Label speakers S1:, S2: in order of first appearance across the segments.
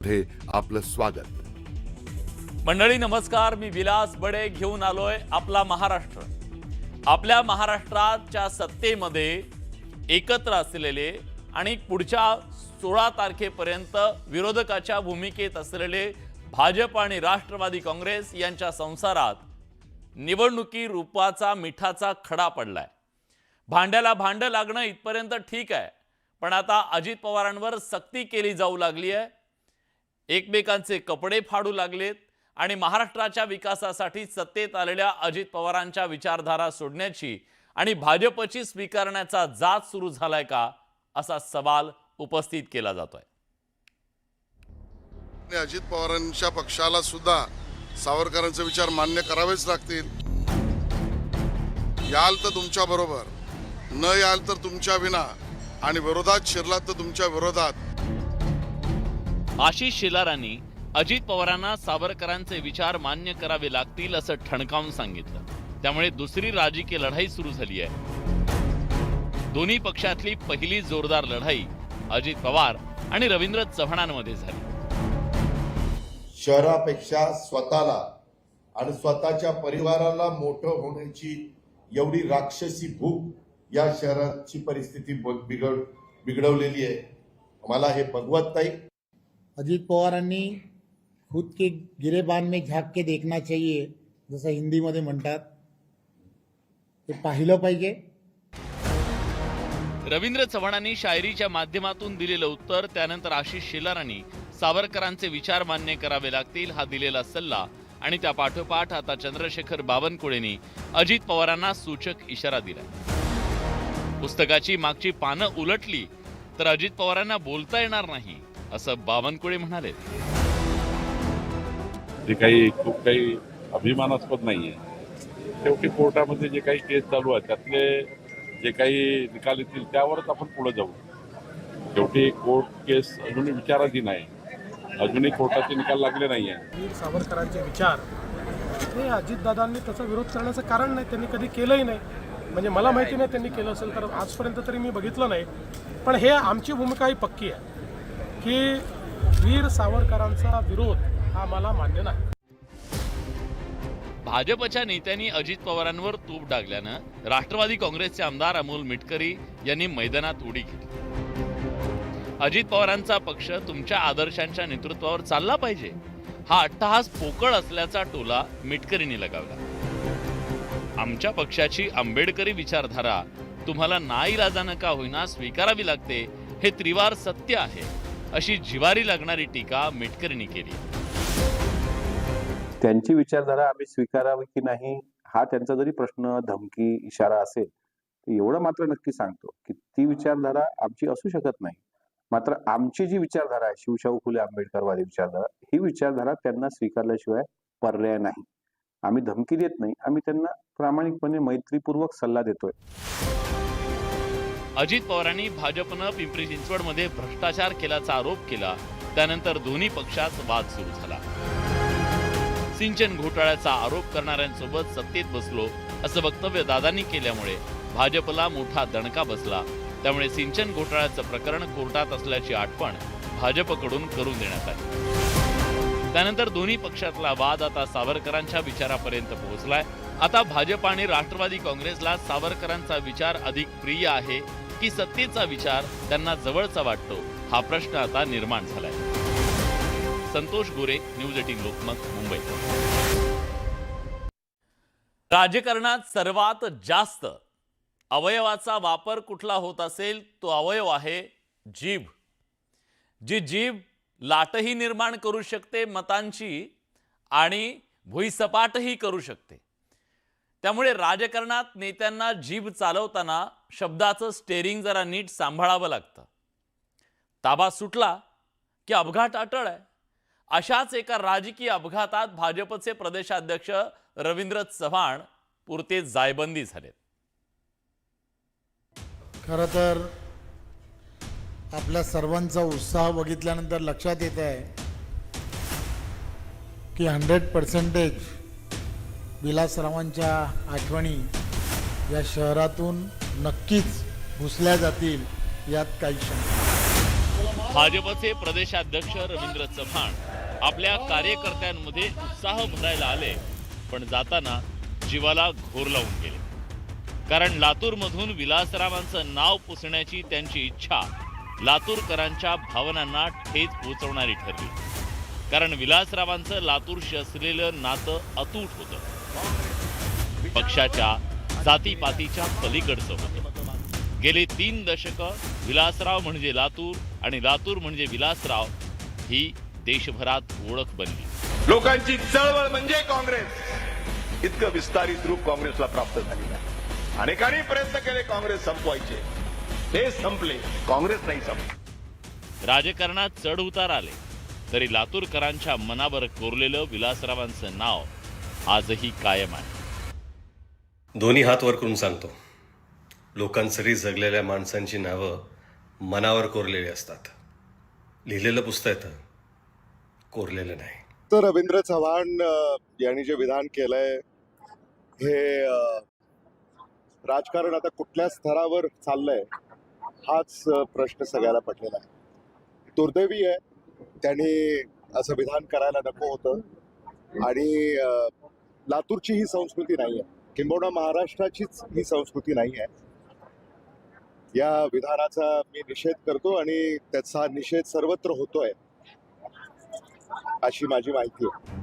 S1: मध्ये आपलं स्वागत.
S2: मंडळी नमस्कार, मी विलास बडे घेऊन आलोय आपला महाराष्ट्र. आपल्या महाराष्ट्राच्या सत्तेमध्ये एकत्र असलेले आणि पुढच्या 16 तारखेपर्यंत विरोधकाच्या भूमिकेत असलेले भाजप आणि राष्ट्रवादी काँग्रेस यांच्या संसारात निवडणुकी रूपाचा मिठाचा खडा पडलाय. भांड्याला भांड लागणं इथपर्यंत ठीक आहे, पण आता अजित पवारांवर सक्ती केली जाऊ लागली आहे. एकमेकांचे कपडे फाडू लागलेत आणि महाराष्ट्राच्या विकासासाठी सत्तेत आलेल्या अजित पवारांच्या विचारधारा सोडण्याची आणि भाजपची स्वीकारण्याचा जाच सुरू झालाय का, असा सवाल उपस्थित केला जातोय.
S3: अजित पवारांच्या पक्षाला सुद्धा सावरकरांचे विचार मान्य करावेच लागतील. याल तर तुमच्या बरोबर, न याल तर तुमच्या विना, आणि विरोधात शिरलात तर तुमच्या विरोधात.
S2: आशिष शेलारांनी अजित पवारांना सावरकरांचे विचार मान्य करावे लागतील असं ठणकावून सांगितलं. त्यामुळे दुसरी राजकीय लढाई सुरू झाली आहे. दोन्ही पक्षातली पहिली जोरदार लढाई अजित पवार आणि रवींद्र चव्हाणांमध्ये झाली.
S4: शहरापेक्षा स्वतःला आणि स्वतःच्या परिवाराला मोठं होण्याची एवढी राक्षसी भूक या शहराची परिस्थिती बिघडवलेली आहे. मला हे भगवत नाही.
S5: अजित पवारांनी खुद के गिरेबान में झाँक के देखना चाहिए, जसं हिंदीमध्ये म्हणतात, ते पाहिलं पाहिजे.
S2: रवींद्र चव्हाणांनी शायरीच्या माध्यमातून दिलेलं उत्तर, त्यानंतर आशिष शेलारांनी सावरकरांचे विचार मान्य करावे लागतील हा दिलेला सल्ला, आणि त्या पाठोपाठ आता चंद्रशेखर बावनकुळेंनी अजित पवारांना सूचक इशारा दिला. पुस्तकाची मागची पानं उलटली तर अजित पवारांना बोलता येणार नाही असं बावनकुळे म्हणाले.
S6: जे काही खूप काही अभिमानास्पद नाहीये. शेवटी कोर्टामध्ये जे काही केस चालू आहे त्यातले जे काही निकाल येतील त्यावरच आपण पुढे जाऊ. शेवटी कोर्ट केस अजूनही विचाराधीन आहे, अजूनही कोर्टाचे निकाल लागले नाहीये.
S7: वीर सावरकरांचे विचार हे अजितदादांनी त्याचा विरोध करण्याचं कारण नाही, त्यांनी कधी केलंही नाही. म्हणजे मला माहिती नाही त्यांनी केलं असेल तर, आजपर्यंत तरी मी बघितलं नाही. पण हे आमची भूमिका ही पक्की आहे की वीर सावरकरांचा विरोध हा मला मान्य नाही.
S2: भाजपच्या नेत्यांनी अजित पवारांवर तूप डागल्यानं राष्ट्रवादी काँग्रेसचे आमदार अमोल मिटकरी यांनी मैदानात उडी घेतली. अजित पवारांचा पक्ष तुमच्या आदर्शांच्या नेतृत्वावर चालला पाहिजे हा अट्टहास पोकळ असल्याचा टोला मिटकरींनी लगावला. आमच्या पक्षाची आंबेडकरी विचारधारा तुम्हाला नाईलाजानं का होईना स्वीकारावी लागते, हे त्रिवार सत्य आहे, अशी जिवारी लागणारी टीका मिटकरींनी केली.
S8: त्यांची विचारधारा आम्ही स्वीकारावी की नाही हा त्यांचा जरी प्रश्न, धमकी, इशारा असेल तर एवढं मात्र नक्की सांगतो की ती विचारधारा आमची असू शकत नाही. मात्र आमची जी विचारधारा आहे, शिवशाहू फुले आंबेडकरवादी विचारधारा, ही विचारधारा त्यांना स्वीकारल्याशिवाय पर्याय नाही. आम्ही धमकी देत नाही, आम्ही त्यांना प्रामाणिकपणे मैत्रीपूर्वक सल्ला देतोय.
S2: अजित पवारांनी भाजपनं पिंपरी चिंचवडमध्ये भ्रष्टाचार केल्याचा आरोप केला. त्यानंतर दोन्ही पक्षात वाद सुरू झाला. सिंचन घोटाळ्याचा आरोप करणाऱ्यांसोबत सत्तेत बसलो असं वक्तव्य दादांनी केल्यामुळे भाजपला मोठा दणका बसला. त्यामुळे सिंचन घोटाळ्याचं प्रकरण कोर्टात असल्याची आठवण भाजपकडून करून देण्यात आली. त्यानंतर दोन्ही पक्षातला वाद आता सावरकरांच्या विचारापर्यंत पोहोचलाय. आता भाजप आणि राष्ट्रवादी काँग्रेसला सावरकरांचा विचार अधिक प्रिय आहे की सत्तेचा विचार त्यांना जवळचा वाटतो, हा प्रश्न आता निर्माण झालाय. संतोष गोरे, न्यूज 18 लोकमत, मुंबई. राजकारणात सर्वात जास्त अवयवाचा वापर कुठला होत असेल तो अवयव आहे जीभ. जी जीभ लाटही निर्माण करू शकते मतांची आणि भुईसपाटही करू शकते. त्यामुळे राजकारणात नेत्यांना जीभ चालवताना शब्दाचं स्टेरिंग जरा नीट सांभाळावं लागतं. ताबा सुटला की अपघात अटळ आहे. अशाच एका राजकीय अपघातात भाजपचे प्रदेशाध्यक्ष रवींद्र चव्हाण पुरते जायबंदी झालेत.
S5: खरं तर आपल्या सर्वांचा उत्साह बघितल्यानंतर लक्षात येत आहे की 100% विलासरावांच्या आठवणी या शहरातून नक्कीच घुसल्या जातील, यात काही शंका नाही.
S2: भाजपचे प्रदेशाध्यक्ष रवींद्र चव्हाण आपल्या कार्यकर्त्यांमध्ये उत्साह भरायला आले, पण जाताना जीवाला घोर लावून गेले. कारण लातूरमधून विलासरावांचं नाव पुसण्याची त्यांची इच्छा लातूरकरांच्या भावनांना ठेच पोचवणारी ठरली. कारण विलासरावांचं लातूरशी असलेलं नातं अतूट होतं, पक्षाच्या जातीपातीच्या पलीकडचं होतं. गेली 3 दशकं विलासराव म्हणजे लातूर आणि लातूर म्हणजे विलासराव ही देशभरात ओळख बनली.
S1: लोकांची चळवळ म्हणजे काँग्रेस इतकं विस्तारित रूप काँग्रेसला प्राप्त झालेलं आहे. अनेकांनी प्रयत्न केले काँग्रेस संपवायचे, ते संपले, काँग्रेस नाही संपली.
S2: राजकारणात चढ उतार आले तरी लातूरकरांच्या मनावर कोरलेलं विलासरावांचं नाव आजही कायम आहे.
S9: दोन्ही हात वर करून सांगतो, लोकांसाठी जगलेल्या माणसांची नावं मनावर कोरलेली असतात. लिहिलेलं पुसता येतं, कोरलेलं नाही.
S10: तर रवींद्र चव्हाण यांनी जे विधान केलंय हे राजकारण आता कुठल्या स्तरावर चाललंय हाच प्रश्न सगळ्याला पडलेला आहे. दुर्दैवी आहे, त्यांनी असं विधान करायला नको होतं. आणि लातूरची ही संस्कृती नाही आहे, किंबहुना महाराष्ट्राचीच ही संस्कृती नाही आहे. या विधानाचा मी निषेध करतो आणि त्याचा निषेध सर्वत्र होतोय अशी माझी माहिती आहे.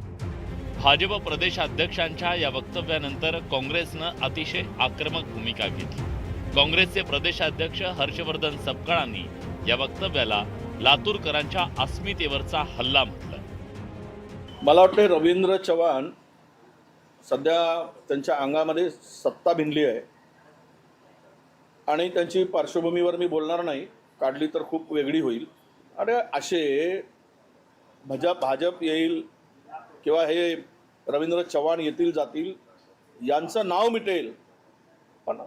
S2: भाजप प्रदेशाध्यक्षांच्या या वक्तव्यानंतर काँग्रेसनं अतिशय आक्रमक भूमिका घेतली. काँग्रेसचे प्रदेशाध्यक्ष हर्षवर्धन सपकाळांनी या वक्तव्याला लातूरकरांच्या अस्मितेवरचा हल्ला म्हटलं.
S11: मला वाटते रवींद्र चव्हाण सध्या त्यांच्या अंगामध्ये सत्ता भिनली आहे आणि त्यांची पार्श्वभूमीवर मी बोलणार नाही, काढली तर खूप वेगळी होईल. अरे असे भाजप येईल किंवा हे रवींद्र चव्हाण येतील जातील, यांचं नाव मिटेल, पण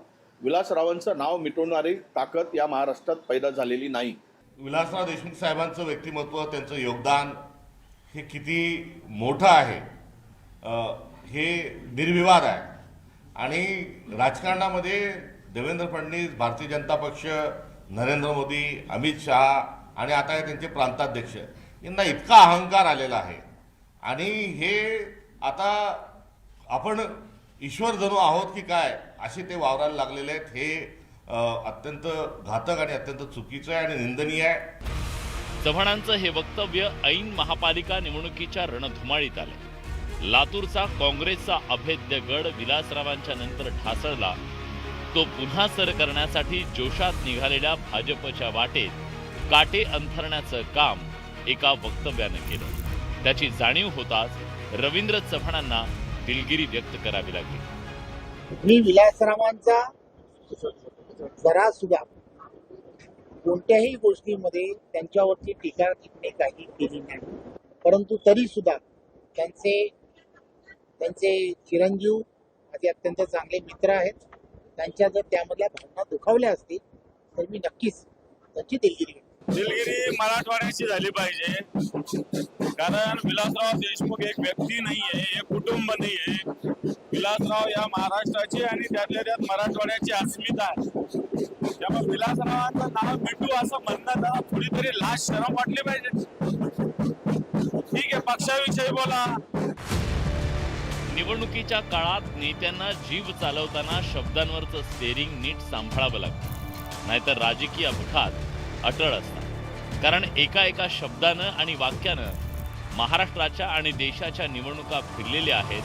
S11: विलासरावांचं नाव मिटवणारी ताकद या महाराष्ट्रात पैदा झालेली नाही.
S12: विलासराव देशमुख साहेबांचं व्यक्तिमत्व, त्यांचं योगदान हे किती मोठं आहे हे निर्विवाद आहे. आणि राजकारणामध्ये देवेंद्र फडणवीस, भारतीय जनता पक्ष, नरेंद्र मोदी, अमित शहा आणि आता हे त्यांचे प्रांताध्यक्ष यांना इतका अहंकार आलेला आहे. आणि हे आता आपण ईश्वर जणू आहोत की काय असे ते वावरायला लागलेले आहेत. हे अत्यंत घातक आणि अत्यंत चुकीचं आहे आणि निंदनीय आहे.
S2: चव्हाणांचं हे वक्तव्य ऐन महापालिका निवडणुकीच्या रणधुमाळीत आले. लातूरचा काँग्रेसचा अभेद्य गड विलासरावांच्या नंतर ढासळला. तो पुन्हा सर करण्यासाठी जोशात निघालेल्या भाजपच्या वाटेत काटे अंथरण्याचं काम एका वक्तव्यानं केलं. त्याची जाणीव होताच रवींद्र चव्हाणांना दिलगिरी व्यक्त करावी लागली.
S5: मी विलासरावांचा जरा सुद्धा कोणत्याही गोष्टीमध्ये त्यांच्यावरची टीका टिप्पणी काही केली नाही, परंतु तरी सुद्धा त्यांचे चिरंजीव माझे अत्यंत चांगले मित्र आहेत. त्यांच्या जर त्यामधल्या भावना दुखावल्या असतील तर मी नक्कीच त्यांची दिलगिरी
S13: मराठवाड्याची झाली पाहिजे. कारण विलासराव देशमुख एक व्यक्ती नाहीये, एक कुटुंब नाहीये. विलासराव या महाराष्ट्राची आणि त्यातल्या त्यात मराठवाड्याची अस्मिता आहे. त्यामुळे विलासरावांचं नाव मिटू असं म्हणणं त्याला थोडीतरी लाज शरम वाटली पाहिजे. ठीक आहे, पक्षाविषयी बोला.
S2: निवडणुकीच्या काळात नेत्यांना जीव चालवताना शब्दांवरचं स्टेरिंग नीट सांभाळावं लागतं, नाहीतर राजकीय अपघात अटळ असतात. कारण एका शब्दानं आणि वाक्यानं महाराष्ट्राच्या आणि देशाच्या निवडणुका फिरलेल्या आहेत,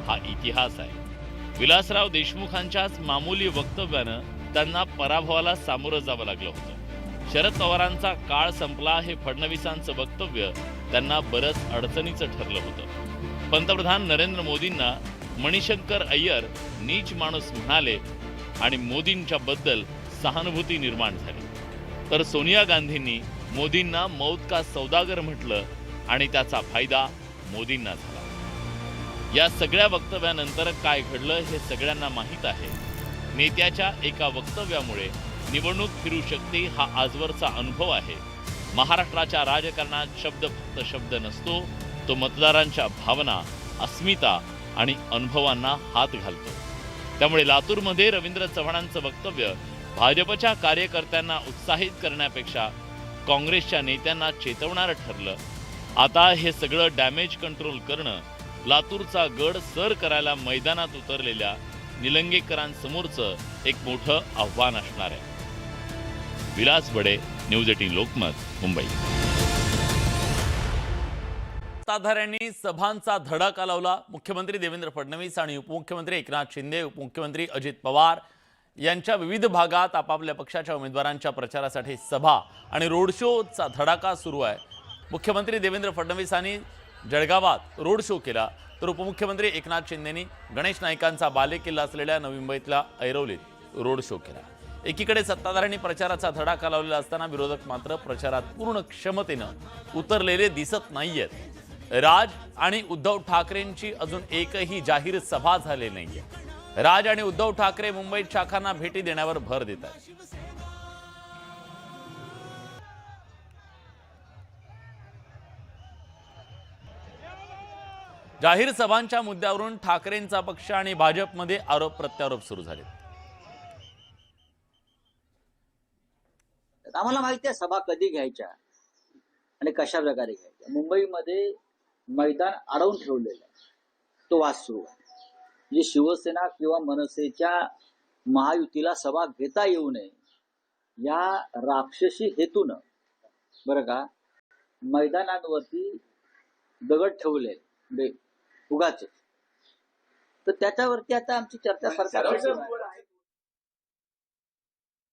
S2: हा इतिहास आहे. विलासराव देशमुखांच्याच मामूली वक्तव्यानं त्यांना पराभवाला सामोरं जावं लागलं होतं. शरद पवारांचा काळ संपला हे फडणवीसांचं वक्तव्य त्यांना बरंच अडचणीचं ठरलं होतं. पंतप्रधान नरेंद्र मोदींना मणिशंकर अय्यर नीच माणूस म्हणाले आणि मोदींच्या बद्दल सहानुभूती निर्माण झाली. तर सोनिया गांधींनी मोदींना मौत का सौदागर म्हटलं आणि त्याचा फायदा मोदींना झाला. या सगळ्या वक्तव्यानंतर काय घडलं हे सगळ्यांना माहीत आहे. नेत्याच्या एका वक्तव्यामुळे निवडणूक फिरू शकते हा आजवरचा अनुभव आहे. महाराष्ट्राच्या राजकारणात शब्द फक्त शब्द नसतो, तो मतदारांच्या भावना, अस्मिता आणि अनुभवांना हात घालतो. त्यामुळे लातूरमध्ये रवींद्र चव्हाणांचं वक्तव्य भाजपच्या कार्यकर्त्यांना उत्साहित करण्यापेक्षा काँग्रेसच्या नेत्यांना चेतवणारं ठरलं. आता हे सगळं डॅमेज कंट्रोल करणं लातूरचा गड सर करायला मैदानात उतरलेल्या निलंगेकरांसमोरचं एक मोठं आव्हान असणार आहे. विलास बडे, न्यूज 18 लोकमत, मुंबई. सत्ताधाऱ्यांनी सभांचा धडाका लावला. मुख्यमंत्री देवेंद्र फडणवीस आणि उपमुख्यमंत्री एकनाथ शिंदे, उपमुख्यमंत्री अजित पवार यांच्या विविध भागात आपापल्या पक्षाच्या उमेदवारांच्या प्रचारासाठी सभा आणि रोड शोचा धडाका सुरू आहे. मुख्यमंत्री देवेंद्र फडणवीसांनी जळगावात रोड शो केला, तर उपमुख्यमंत्री एकनाथ शिंदेंनी गणेश नाईकांचा बालेकिल्ला असलेल्या नवी मुंबईतल्या ऐरोलीत रोड शो केला. एकीकडे सत्ताधाऱ्यांनी प्रचाराचा धडाका लावलेला असताना विरोधक मात्र प्रचारात पूर्ण क्षमतेनं उतरलेले दिसत नाहीयेत. राज आणि उद्धव ठाकरेंची अजून एकही जाहीर सभा झालेली नाहीये. राज आणि उद्धव ठाकरे मुंबईत शाखांना भेटी देण्यावर भर देत आहेत. जाहीर सभांच्या मुद्द्यावरून ठाकरेंचा पक्ष आणि भाजपमध्ये आरोप प्रत्यारोप सुरू झाले.
S14: आम्हाला माहिती आहे सभा कधी घ्यायच्या आणि कशा प्रकारे घ्यायच्या. मुंबईमध्ये मैदान अडवून ठेवलेलं आहे, तो वाद सुरू आहे. म्हणजे शिवसेना किंवा मनसेच्या महायुतीला सभा घेता येऊ नये या राक्षसी हेतून बरं का मैदानांवरती दगड ठेवले उगाच. तर त्याच्यावरती आता आमची चर्चा सरकार.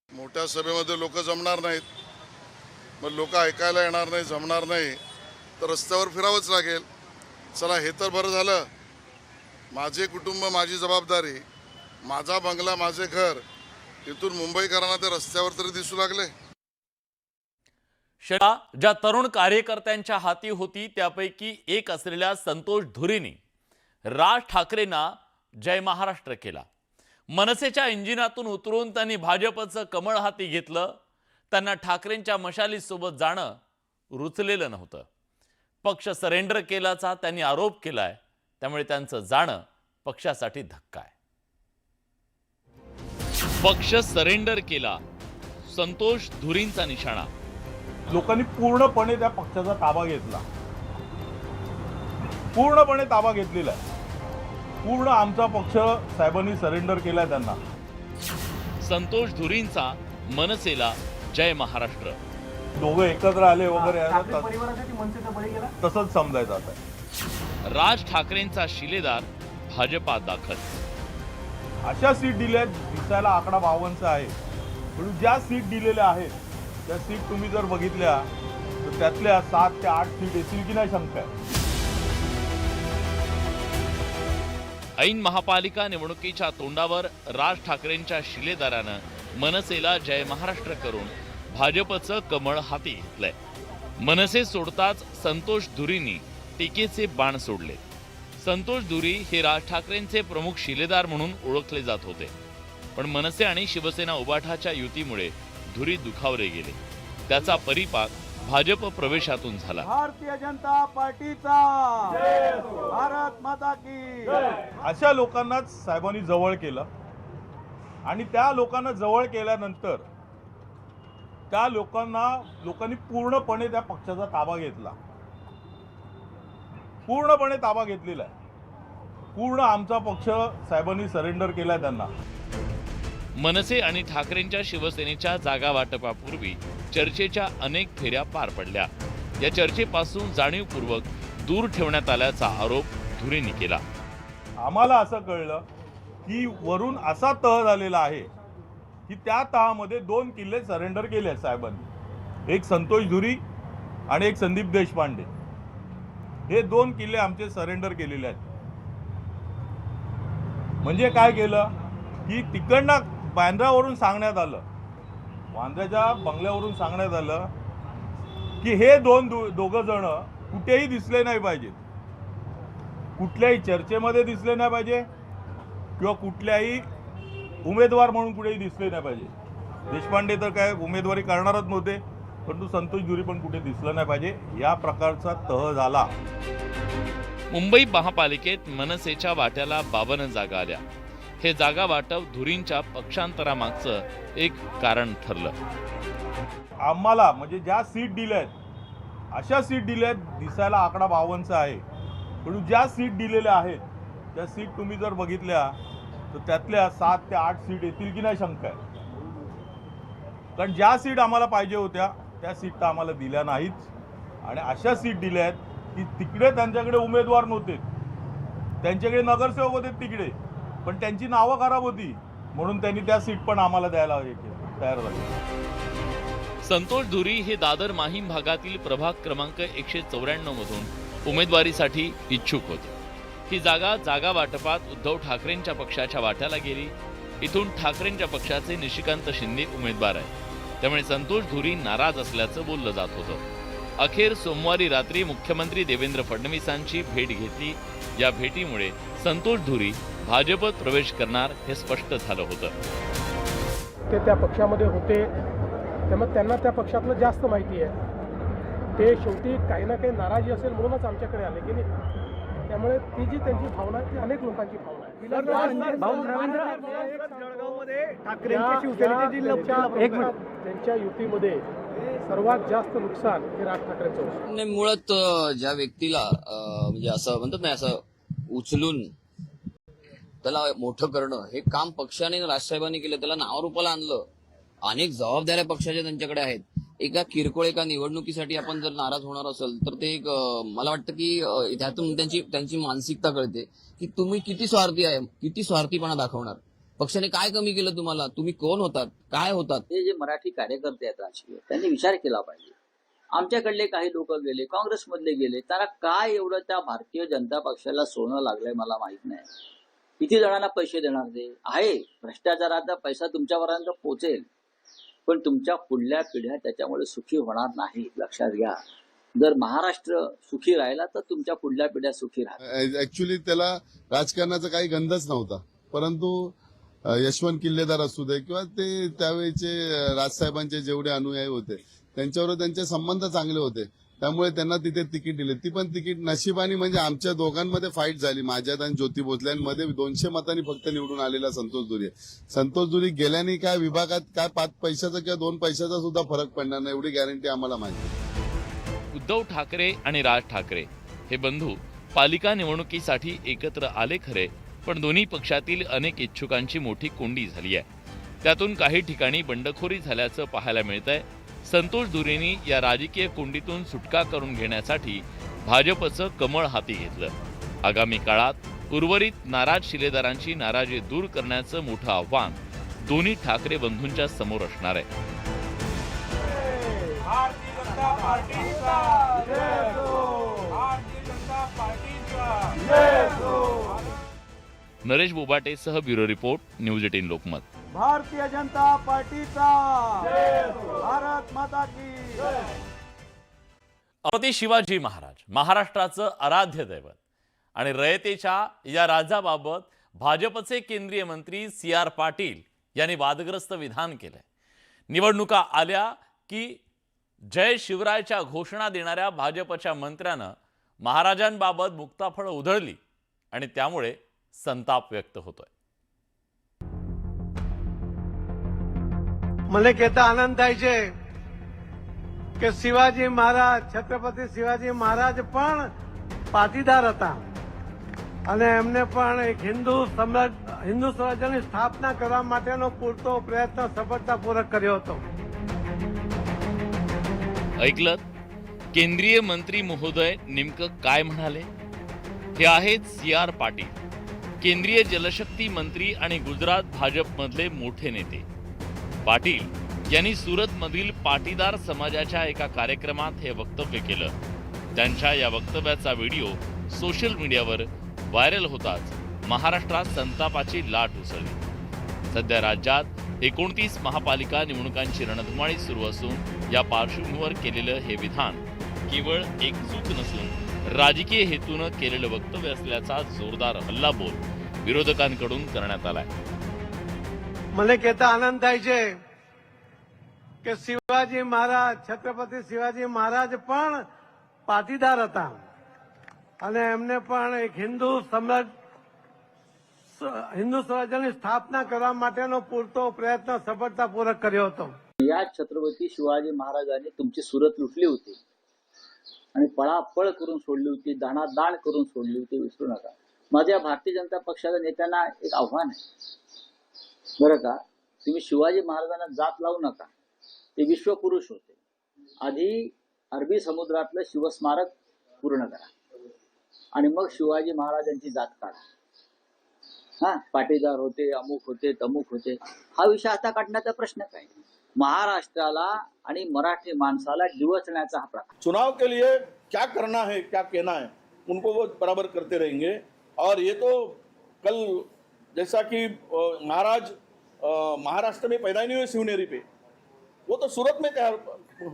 S3: मोठ्या सभेमध्ये लोक जमणार नाहीत, मग लोक ऐकायला येणार नाही, जमणार नाही, तर रस्त्यावर फिरावंच लागेल. चला हे तर बरं झालं, माझे कुटुंब माझी जबाबदारी, माझा बंगला माझे घर, इथून मुंबईकरांना ते रस्त्यावर तरी दिसू लागले.
S2: ज्या तरुण कार्यकर्त्यांच्या हाती होती त्यापैकी एक असलेल्या संतोष धुरीने राज ठाकरेंना जय महाराष्ट्र केला. मनसेच्या इंजिनातून उतरून त्यांनी भाजपचं कमळ हाती घेतलं. त्यांना ठाकरेंच्या मशालीसोबत जाणं रुचलेलं नव्हतं. पक्ष सरेंडर केल्याचा त्यांनी आरोप केलाय. त्यामुळे त्यांचं जाणं पक्षासाठी धक्का आहे. पक्ष सरेंडर केला, संतोष धुरींचा निशाणा.
S13: लोकांनी पूर्णपणे त्या पक्षाचा ताबा घेतला, पूर्णपणे ताबा घेतलेला आहे. पूर्ण आमचा पक्ष साहेबांनी सरेंडर केलाय त्यांना.
S2: संतोष धुरींचा मनसेला जय महाराष्ट्र.
S13: दोघं एकत्र आले वगैरे तसंच समजायचं आता.
S2: राज ठाकरेंचा शिलेदार भाजपात दाखल.
S13: अशा सीट दिल्या दिसायला आकडा 52 आहे, पण ज्या सीट दिलेल्या आहेत त्या सीट तुम्ही जर बघितल्या तर त्यातल्या 7 ते 8 सीट येतील की नाही शंका आहे.
S2: ऐन महापालिका निवडणुकीच्या तोंडावर राज ठाकरेंच्या शिलेदारानं मनसेला जय महाराष्ट्र करून भाजपचं कमळ हाती घेतलंय. मनसे सोडताच संतोष धुरींनी टीकेचे बाण सोडले. संतोष धुरी हे राज ठाकरेंचे प्रमुख शिलेदार म्हणून ओळखले जात होते, पण मनसे आणि शिवसेना उबाठाच्या युतीमुळे धुरी दुखावले गेले. त्याचा परिपाक भाजप प्रवेशातून झाला.
S13: भारतीय जनता पार्टीचा भारत माता की. अशा लोकांनाच साहेबांनी जवळ केलं आणि त्या लोकांना जवळ केल्यानंतर त्या लोकांनी पूर्णपणे त्या पक्षाचा ताबा घेतला, पूर्णपणे ताबा घेतलेला आहे. पूर्ण आमचा पक्ष साहेबांनी सरेंडर केलाय त्यांना.
S2: मनसे आणि ठाकरेंच्या शिवसेनेच्या जागा वाटपापूर्वी चर्चेच्या अनेक फेऱ्या पार पडल्या. या चर्चेपासून जाणीवपूर्वक दूर ठेवण्यात आल्याचा आरोप धुरींनी केला.
S13: आम्हाला असं कळलं की वरून असा तह झालेला आहे की त्या तहामध्ये 2 किल्ले सरेंडर केले आहेत साहेबांनी. एक संतोष धुरी आणि एक संदीप देशपांडे. हे 2 किल्ले आमचे सरेंडर केलेले आहेत. म्हणजे काय केलं की तिकडनं बांद्रावरून सांगण्यात आलं, वांद्र्याच्या बंगल्यावरून सांगण्यात आलं की हे दोघं जण कुठेही दिसले नाही पाहिजेत, कुठल्याही चर्चेमध्ये दिसले नाही पाहिजे किंवा कुठल्याही उमेदवार म्हणून कुठेही दिसले नाही पाहिजे. देशपांडे तर काय उमेदवारी करणारच नव्हते, परंतु संतोष धुरी पण कुठे दिसलं नाही पाहिजे, या प्रकारचा तह झाला.
S2: मुंबई महापालिकेत मनसेच्या वाट्याला 52 जागा आल्या. हे जागा वाटप धुरींच्या पक्षांतरामागचं एक कारण ठरलं.
S13: आम्हाला म्हणजे ज्या सीट दिल्या आहेत अशा सीट दिल्या आहेत, दिसायला आकडा 52चा आहे, पण ज्या सीट दिलेल्या आहेत त्या सीट तुम्ही जर बघितल्या तर त्यातल्या 7 ते 8 सीट येतील की नाही शंका आहे. कारण ज्या सीट आम्हाला पाहिजे होत्या त्या सीट तर आम्हाला दिल्या नाहीत आणि अशा सीट दिल्या आहेत की तिकडे त्यांच्याकडे उमेदवार नव्हते, त्यांच्याकडे नगरसेवक होते तिकडे, पण त्यांची नावं खराब होती म्हणून त्यांनी त्या सीट पण आम्हाला द्यायला तयार झाले.
S2: संतोष धुरी हे दादर माहीम भागातील प्रभाग क्रमांक 194 मधून उमेदवारीसाठी इच्छुक होते. ही जागा वाटपात उद्धव ठाकरेंच्या पक्षाच्या वाट्याला गेली. इथून ठाकरेंच्या पक्षाचे निशिकांत शिंदे उमेदवार आहेत, त्यामुळे संतोष धुरी नाराज असल्याचं बोललं जात होतं. अखेर सोमवारी रात्री मुख्यमंत्री देवेंद्र फडणवीसांची भेट घेतली. या भेटीमुळे संतोष धुरी भाजपत प्रवेश करणार हे स्पष्ट झालं होतं.
S7: ते त्या पक्षामध्ये होते त्यामुळे त्यांना त्या पक्षातलं जास्त माहिती आहे. ते शेवटी काही ना काही नाराजी असेल म्हणूनच आमच्याकडे आले की नाही. त्यामुळे ती जी त्यांची भावना आहे ती अनेक लोकांची भावना आहे. त्यांच्या युतीमध्ये सर्वात जास्त नुकसान हे राज ठाकरेंचं होतं.
S14: मुळात ज्या व्यक्तीला म्हणजे असं म्हणतात नाही, असं उचलून त्याला मोठं करणं हे काम पक्षाने राजसाहेबांनी केलं, त्याला नावारूपाला आणलं. अनेक जबाबदाऱ्या पक्षाच्या त्यांच्याकडे आहेत. एका किरकोळ एका निवडणुकीसाठी आपण जर नाराज होणार असेल तर ते एक मला वाटतं की त्यातून त्यांची मानसिकता कळते की तुम्ही किती स्वार्थी आहे, किती स्वार्थीपणा दाखवणार. पक्षाने काय कमी केलं तुम्हाला, तुम्ही कोण होतात, काय होतात. हे जे मराठी कार्यकर्ते आहेत राजकीय, त्यांनी विचार केला पाहिजे. आमच्याकडले काही लोक गेले, काँग्रेसमधले गेले, त्याला काय एवढं त्या भारतीय जनता पक्षाला सोनं लागलंय मला माहित नाही. किती जणांना पैसे देणार ते आहे. भ्रष्टाचाराचा पैसा तुमच्यापर्यंत पोहोचेल, पण तुमच्या पुढल्या पिढ्या त्याच्यामुळे सुखी होणार नाही. लक्षात घ्या. जर महाराष्ट्र सुखी राहिला तर तुमच्या पुढल्या पिढ्या सुखी राहतील.
S3: ऍक्च्युली त्याला राजकारणाचा काही गंधच नव्हता, परंतु यशवंत किल्लेदार असू दे किंवा ते त्यावेळेचे राजसाहेबांचे जेवढे अनुयायी होते त्यांच्यावर त्यांचे संबंध चांगले होते, त्यामुळे त्यांना तिथे तिकीट दिले. ती पण तिकीट नशिबाने म्हणजे आमच्या दोघांमध्ये फाईट झाली, माझ्यात आणि ज्योती भोसल्यांमध्ये 200 मतांनी फक्त निवडून आलेला संतोष धुरी. संतोष धुरी गेल्याने काय विभागात काय 5 पैशाचा किंवा 2 पैशाचा सुद्धा फरक पडणार नाही एवढी गॅरंटी आम्हाला माहिती.
S2: उद्धव ठाकरे आणि राज ठाकरे हे बंधू पालिका निवडणुकीसाठी एकत्र आले खरे, पण दोन्ही पक्षातील अनेक इच्छुकांची मोठी कोंडी झाली आहे. त्यातून काही ठिकाणी बंडखोरी झाल्याचं पाहायला मिळतंय. संतोष धुरेंनी या राजकीय कोंडीतून सुटका करून घेण्यासाठी भाजपचं कमळ हाती घेतलं. आगामी काळात उर्वरित नाराज शिलेदारांची नाराजी दूर करण्याचं मोठं आव्हान दोन्ही ठाकरे बंधूंच्या समोर असणार आहे. नरेश बोबाटेसह bureau report, news 18 Lokmat.
S13: Bharatiya Janata पार्टीचा भारत माता की.
S2: छत्रपती शिवाजी महाराज महाराष्ट्राचं आराध्य दैवत आणि रयतेच्या या राजाबाबत भाजपचे केंद्रीय मंत्री CR पाटील यांनी वादग्रस्त विधान केलंय. निवडणुका आल्या की जय शिवरायच्या घोषणा देणाऱ्या भाजपच्या मंत्र्यानं महाराजांबाबत मुक्ताफळं उधळली आणि त्यामुळे संताप व्यक्त होतोय.
S13: મને કહેતા આનંદ થાય છે કે શિવાજી મહારાજ, છત્રપતિ શિવાજી મહારાજ પણ પાટીદાર હતા અને એમને પણ એક હિન્દુ સ્વરાજ્યની સ્થાપના કરવા માટેનો પૂરતો પ્રયત્ન સફળતાપૂર્વક કર્યો હતો.
S2: ऐकलं केंद्रीय मंत्री महोदय नेमकं काय म्हणाले? हे आहेत CR पाटील, केंद्रीय जलशक्ती मंत्री आणि गुजरात भाजपमधले मोठे नेते. पाटील यांनी सुरतमधील पाटीदार समाजाच्या एका कार्यक्रमात हे वक्तव्य केलं. त्यांच्या या वक्तव्याचा व्हिडिओ सोशल मीडियावर व्हायरल होताच महाराष्ट्रात संतापाची लाट उसळली. सध्या राज्यात 29 महापालिका निवडणुकांची रणधुमाळी सुरू असून या पार्श्वभूमीवर केलेलं हे विधान केवळ एक चूक नसून राजकीय हेतूनं केलेलं वक्तव्य असल्याचा जोरदार हल्लाबोल विरोधकांकडून करण्यात आलाय.
S13: મને કહેતા આનંદ થાય છે કે શિવાજી મહારાજ, છત્રપતિ શિવાજી મહારાજ પણ પાટીદાર હતા અને એમને પણ એક હિન્દુ સ્વરાજ્યની સ્થાપના કરવા માટેનો પૂરતો પ્રયત્ન સફળતાપૂર્વક કર્યો હતો.
S14: या छत्रपती शिवाजी महाराजांनी तुमची सुरत लुटली होती आणि पळापळ करून सोडली होती, दाणादाण करून सोडली होती, विसरू नका. माझ्या भारतीय जनता पक्षाच्या नेत्यांना एक आव्हान आहे बरं का, तुम्ही शिवाजी महाराजांना जात लावू नका. ते विश्वपुरुष होते. आधी अरबी समुद्रातलं शिवस्मारक पूर्ण करा आणि मग शिवाजी महाराजांची जात काढा. हा, पाटीदार होते, अमुक होते, तमुक होते, हा विषय आता काढण्याचा प्रश्न काय. महाराष्ट्राला आणि मराठी माणसाला डिवचण्याचा हा प्रकार.
S11: चुनाव के लिए क्या करना है, क्या कहना है, उनको वो बराबर करते रहेंगे. और ये तो कल जैसा कि महाराज महाराष्ट्र में पैदा नहीं हुए शिवनेरी पे, वो तो सूरत में तैयार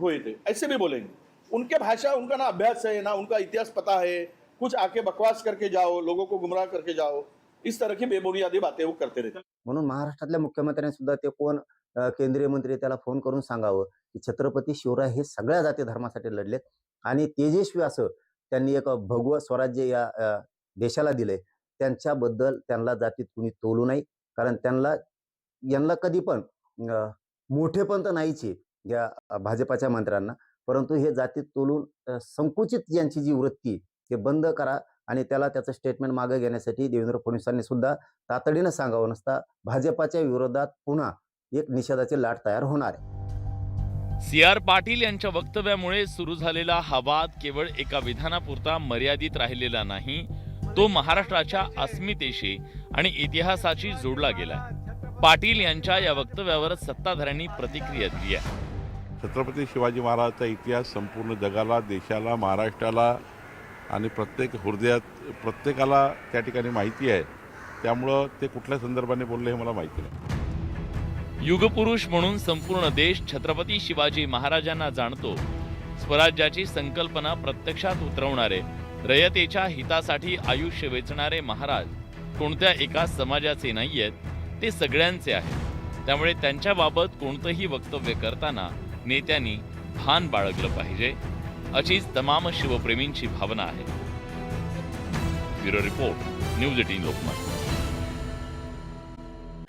S11: हुए थे, ऐसे भी बोलेंगे. उनके भाषा, उनका ना अभ्यास है, ना उनका इतिहास पता है. कुछ आके बकवास करके जाओ, लोगों को गुमराह करके जाओ, इस तरह की बेबुनियादी बातें वो करते रहते.
S15: म्हणून महाराष्ट्रातल्या मुख्यमंत्र्यांनी सुद्धा ते कोण केंद्रीय मंत्री त्याला फोन करून सांगावं की छत्रपती शिवराय हे सगळ्या जाती धर्मासाठी लढलेत आणि तेजस्वी असं त्यांनी एक भगवं स्वराज्य या देशाला दिले. त्यांच्याबद्दल त्यांना जातीत कुणी तोलू नाही, कारण यांना कधी पण मोठे पण तर नाहीचे या भाजपाच्या मंत्र्यांना, परंतु हे जातीत तोलून संकुचित यांची जी वृत्ती ते बंद करा आणि त्याला त्याचं स्टेटमेंट मागे घेण्यासाठी देवेंद्र फडणवीसांनी सुद्धा तातडीनं सांगावं, नसता भाजपाच्या विरोधात पुन्हा एक निषेधाची लाट तयार होणार आहे.
S2: सी.आर. पाटील यांच्या वक्तव्यामुळे सुरू झालेला हा वाद केवळ एका विधानापुरता मर्यादित राहिलेला नाही, तो महाराष्ट्राच्या अस्मितेशी आणि इतिहासाशी जोडला गेला. पाटील यांच्या या वक्तव्यावर सत्ताधाऱ्यांनी प्रतिक्रिया दिली आहे.
S6: छत्रपती शिवाजी महाराजांचा इतिहास संपूर्ण जगाला, देशाला, महाराष्ट्राला आणि प्रत्येक हृदयात प्रत्येकाला त्या ठिकाणी माहिती आहे. त्यामुळं ते कुठल्या संदर्भाने बोलले हे मला माहिती नाही.
S2: युगपुरुष म्हणून संपूर्ण देश छत्रपती शिवाजी महाराजांना जाणतो. स्वराज्याची संकल्पना प्रत्यक्षात उतरवणारे, रयतेच्या हितासाठी आयुष्य वेचणारे महाराज कोणत्या एका समाजाचे नाहीयेत, ते सगळ्यांचे आहेत. त्यामुळे त्यांच्याबाबत कोणतंही वक्तव्य करताना नेत्यांनी भान बाळगलं पाहिजे, अशीच तमाम शिवप्रेमींची भावना आहे. Bureau report, news 18 Lokmat.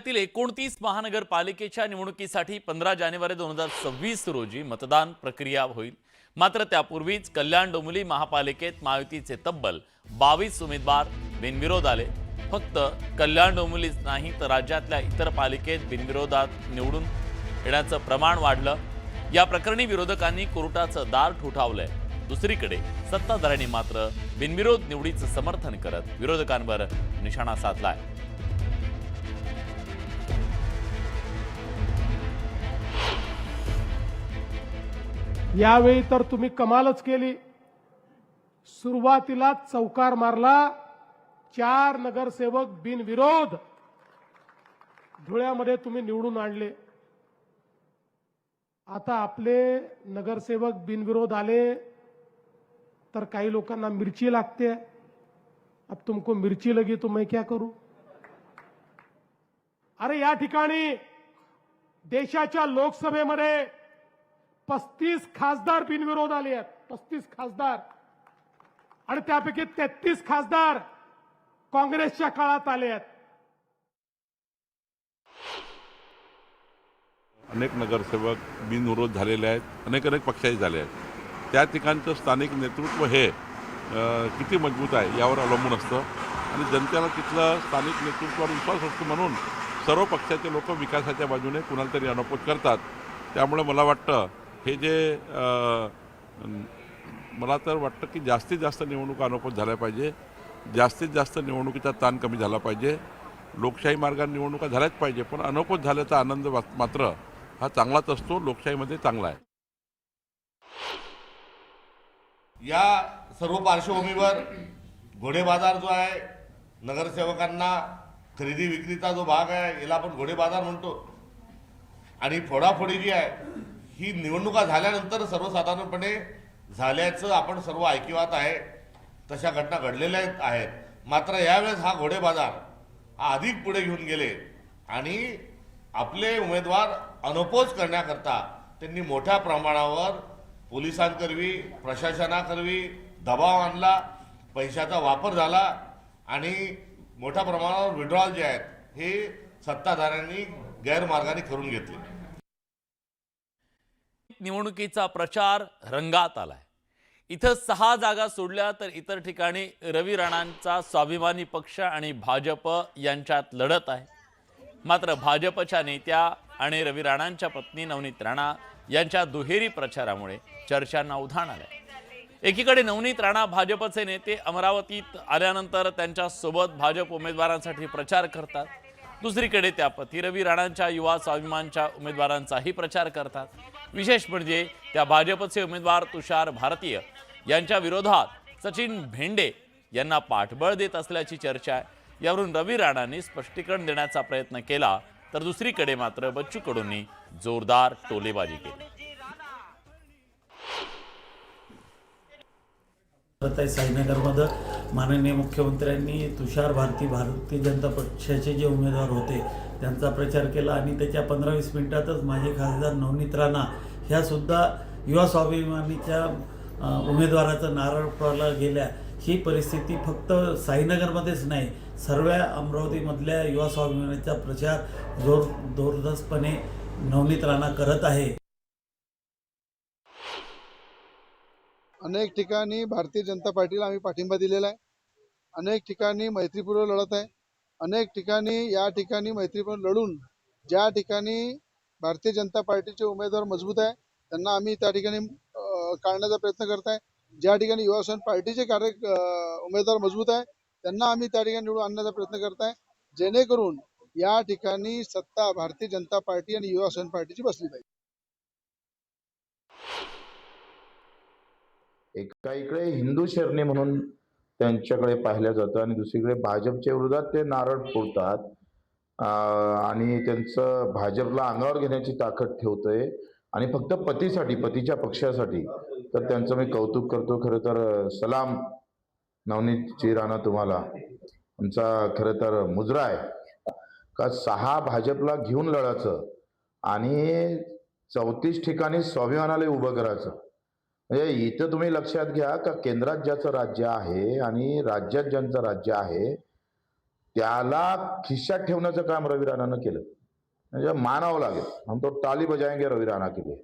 S2: 29 महानगरपालिकेच्या निवडणुकीसाठी 15 जानेवारी 2026 रोजी मतदान प्रक्रिया होईल. मात्र त्यापूर्वीच कल्याण डोंबिवली महापालिकेत महायुतीचे तब्बल 22 उमेदवार बिनविरोध आले. फक्त कल्याण डोंबिवलीच नाही तर राज्यातल्या इतर पालिकेत बिनविरोधात निवडून येण्याचं प्रमाण वाढलं. या प्रकरणी विरोधकांनी कोर्टाचं दार ठोठावलंय. दुसरीकडे सत्ताधाऱ्यांनी मात्र बिनविरोध निवडीचं समर्थन करत विरोधकांवर निशाणा साधलाय.
S7: यावेळी तर तुम्ही कमालच केली. सुरुवातीला चौकार मारला, 4 नगरसेवक बिनविरोध धुळ्यामध्ये तुम्ही निवडून आणले. आता आपले नगरसेवक बिनविरोध आले तर काही लोकांना मिरची लागते. अब तुमको मिर्ची लगी तो मैं क्या करूं. अरे या ठिकाणी देशाच्या लोकसभेमध्ये 35 खासदार बिनविरोध आले आहेत. 35 खासदार, आणि त्यापैकी 33 खासदार काँग्रेसच्या काळात आले आहेत.
S6: अनेक नगरसेवक बिनविरोध झालेले आहेत, अनेक पक्षाचे झाले आहेत. त्या ठिकाणचं स्थानिक नेतृत्व हे किती मजबूत आहे यावर अवलंबून असतं आणि जनतेला तिथलं स्थानिक नेतृत्वावर विश्वास असतो. म्हणून सर्व पक्षाचे लोक विकासाच्या बाजूने कुणाला तरी अनपोज करतात. त्यामुळे मला वाटतं हे जे मला तर वाटतं की जास्तीत जास्त निवडणुका अनपोज झाल्या पाहिजे. जास्तीत जास्त निवडणुकीचा ताण कमी झाला पाहिजे. लोकशाही मार्गाने निवडणुका झाल्याच पाहिजे, पण अनपोज झाल्याचा आनंद मात्र हा चांगलाच असतो, लोकशाहीमध्ये चांगला आहे.
S12: या सर्व पार्श्वभूमीवर घोडे बाजार जो आहे, नगरसेवकांना खरेदी विक्रीचा जो भाग आहे याला आपण घोडे बाजार म्हणतो. आणि फोडाफोडी जी आहे ही निवडणुका झाल्यानंतर सर्वसाधारणपणे झाल्याचं आपण सर्व ऐकिवात आहे. तशा घटना घडलेल्या आहेत. मात्र यावेळेस हा घोडे बाजार हा अधिक पुढे घेऊन गेले आणि आपले उमेदवार अनपोज करण्याकरता त्यांनी मोठ्या प्रमाणावर पोलिसांकरवी, प्रशासनाकरवी दबाव आणला, पैशाचा वापर झाला आणि मोठ्या प्रमाणावर विड्रॉल जे आहेत हे सत्ताधाऱ्यांनी गैरमार्गाने करून घेतले.
S2: निवडणुकीचा प्रचार रंगात आलाय. इथं 6 जागा सोडल्या तर इतर ठिकाणी रवी राणांचा स्वाभिमानी पक्ष आणि भाजप यांच्यात लढत आहे. मात्र भाजपच्या नेत्या आणि रवी राणांच्या पत्नी नवनीत राणा यांच्या दुहेरी प्रचारामुळे चर्चांना उधाण आलंय. एकीकडे नवनीत राणा भाजपचे नेते अमरावतीत आल्यानंतर त्यांच्यासोबत भाजप उमेदवारांसाठी प्रचार करतात. दुसरीकडे त्या पती रवी राणांच्या युवा स्वाभिमानच्या उमेदवारांचाही प्रचार करतात. विशेष म्हणजे त्या भाजपचे उमेदवार तुषार भारतीय यांच्या विरोधात सचिन भेंडे यांना पाठबळ देत असल्याची चर्चा आहे. यावरून रवी राणांनी स्पष्टीकरण देण्याचा प्रयत्न केला तर दुसरीकडे मात्र बच्चू कडूंनी जोरदार टोलेबाजी केली.
S16: साईनगरमध्ये माननीय मुख्यमंत्र्यांनी तुषार भारतीय जनता पक्षाचे जे उमेदवार होते त्यांचा प्रचार केला आणि त्याच्या 15-20 मिनिटातच माझे खासदार नवनीत राणा ह्या सुद्धा युवा स्वाभिमानीच्या उमेदवाराचं नारळ फोडला गेल्या. ही परिस्थिती फक्त साईनगरमध्येच नाही, सर्व अमरावतीमधल्या युवा स्वाभिमानीचा प्रचार जोरदारपणे नवनीत राणा करत आहे.
S10: अनेक ठिकाणी भारतीय जनता पार्टीला आम्ही पाठिंबा दिलेला आहे. अनेक ठिकाणी मैत्रीपूर्वक लढत आहे. अनेक ठिकाणी या ठिकाणी मैत्रीपूर्वक लढून ज्या ठिकाणी भारतीय जनता पार्टीचे उमेदवार मजबूत आहे त्यांना आम्ही त्या ठिकाणी काढण्याचा प्रयत्न करत आहे. ज्या ठिकाणी युवा स्वाभिमान पार्टीचे उमेदवार मजबूत आहे त्यांना आम्ही त्या ठिकाणी निवडून आणण्याचा प्रयत्न करत आहे, जेणेकरून या ठिकाणी सत्ता भारतीय जनता पार्टी आणि युवा स्वाभिमान पार्टीची बसली पाहिजे.
S4: एका इकडे हिंदू शरणी म्हणून त्यांच्याकडे पाहिलं जातं आणि दुसरीकडे भाजपच्या विरोधात ते नारळ फोडतात आणि त्यांचं भाजपला अंगावर घेण्याची ताकद ठेवतंय आणि फक्त पतीच्या पक्षासाठी. तर त्यांचं मी कौतुक करतो. खरं तर सलाम नवनीतजी राणा, तुम्हाला आमचा खरं तर मुजरा आहे का 6 भाजपला घेऊन लढायचं आणि 34 ठिकाणी स्वाभिमानाला उभं करायचं. म्हणजे इथं तुम्ही लक्षात घ्या का केंद्रात ज्याचं राज्य आहे आणि राज्यात ज्यांचं राज्य आहे त्याला खिशात ठेवण्याचं काम रवी राणानं केलं. म्हणजे मानावं लागेल. हम तो टाली बजाएंगे रवी राणा के लिए.